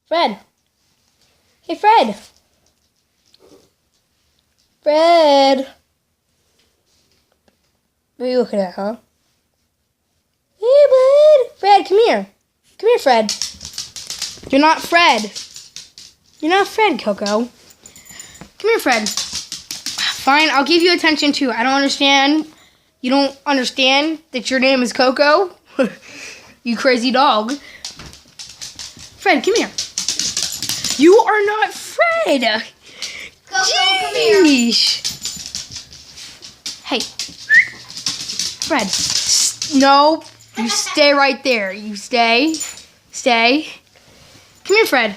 Fred. Hey, Fred. Fred. What are you looking at, huh? Hey, bud. Fred, come here. Come here, Fred. You're not Fred. You're not Fred, Coco. Come here, Fred. Fine, I'll give you attention, too. I don't understand. You don't understand that your name is Coco? You crazy dog. Fred, come here. You are not Fred. Coco, come here. Hey. Fred. No. You stay right there. You stay. Stay. Come here, Fred.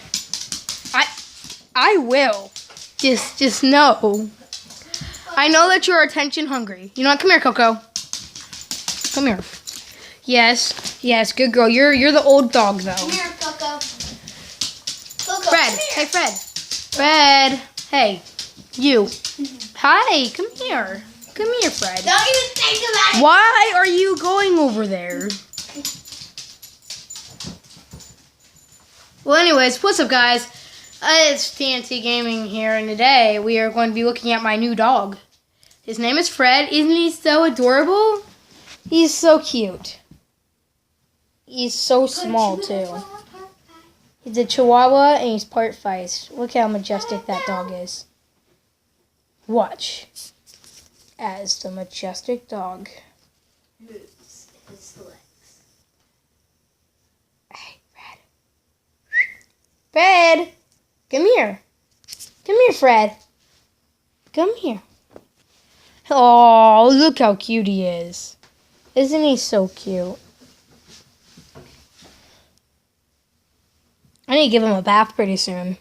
I will. Just know. I know that you're attention hungry. You know what? Come here, Coco. Come here. Yes, good girl. You're the old dog, though. Come here, Coco. Coco, Fred, come here. hey, Fred. Fred, hey, you. Hi, come here. Come here, Fred. Don't even think about it. Why are you going over there? Well, anyways, what's up, guys? It's TNT Gaming here, and today we are going to be looking at my new dog. His name is Fred. Isn't he so adorable? He's so cute. He's so small, too. He's a Chihuahua, and he's part Feist. Look how majestic that dog is. Watch. As the majestic dog. Moves his legs. Hey, Fred. Fred! Come here. Come here, Fred. Come here. Oh, look how cute he is. Isn't he so cute? I need to give him a bath pretty soon.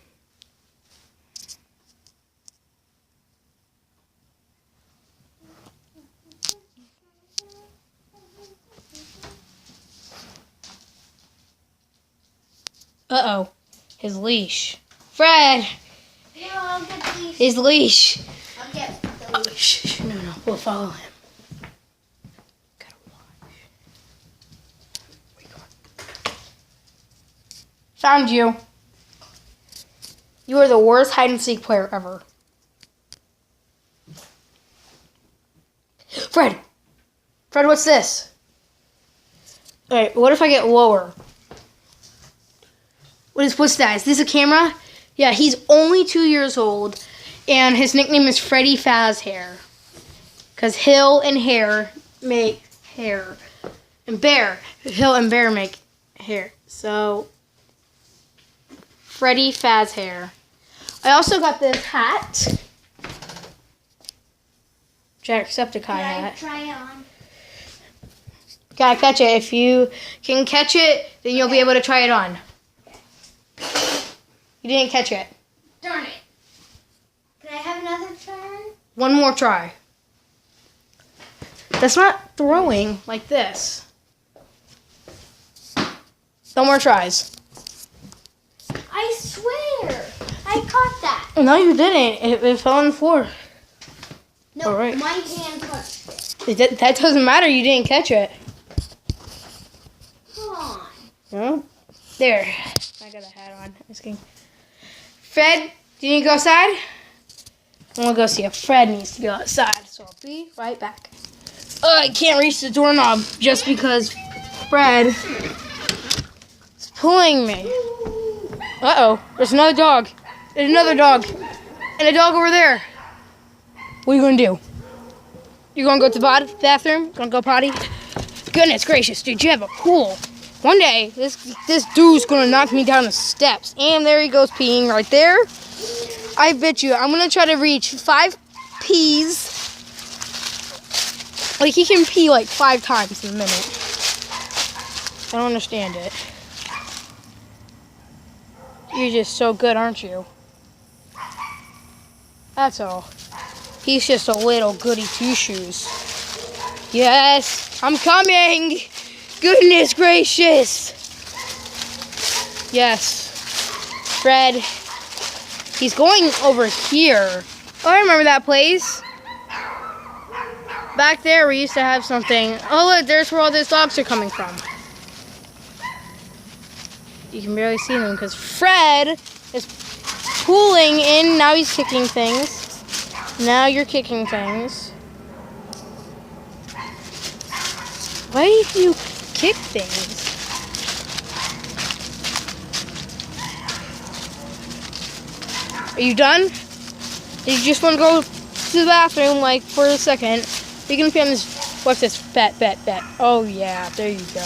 Uh-oh. His leash. Fred! No, I'll get the leash. His leash. I'll get the leash. Shh, no, we'll follow him. Gotta watch. Where you going? Found you. You are the worst hide-and-seek player ever. Fred! Fred, what's this? Alright, what if I get lower? What's that? Is this a camera? Yeah, he's only 2 years old, and his nickname is Freddy Fazhair. Because Hill and Hare make hair. And Hill and Bear make hair. So, Freddy Fazhair. I also got this hat. Jacksepticeye hat. Try it on. Gotta catch it. If you can catch it, then you'll be able to try it on. You didn't catch it. Darn it. Can I have another turn? One more try. That's not throwing like this. No more tries. I swear. I caught that. No, you didn't. It fell on the floor. No, All right. my hand touched it. That doesn't matter. You didn't catch it. Come on. No? There. I got a hat on. Just kidding. Fred, do you need to go outside? I'm going to go see if Fred needs to go outside. So I'll be right back. I can't reach the doorknob just because Fred is pulling me. Uh-oh. There's another dog. There's another dog. And a dog over there. What are you going to do? You going to go to the bathroom? Going to go potty? Goodness gracious, dude. You have a pool. One day, this dude's going to knock me down the steps. And there he goes peeing right there. I bet you. I'm going to try to reach 5 pees. Like, he can pee like 5 times in a minute. I don't understand it. You're just so good, aren't you? That's all. He's just a little goody two-shoes. Yes, I'm coming! Goodness gracious! Yes. Fred. He's going over here. Oh, I remember that place. Back there, we used to have something. Oh, look, there's where all those dogs are coming from. you can barely see him because Fred is pulling in. Now he's kicking things. Now you're kicking things. Why do you kick things? Are you done? Did you just want to go to the bathroom like for a second? You can film this. What's this? Bet. Oh yeah, there you go.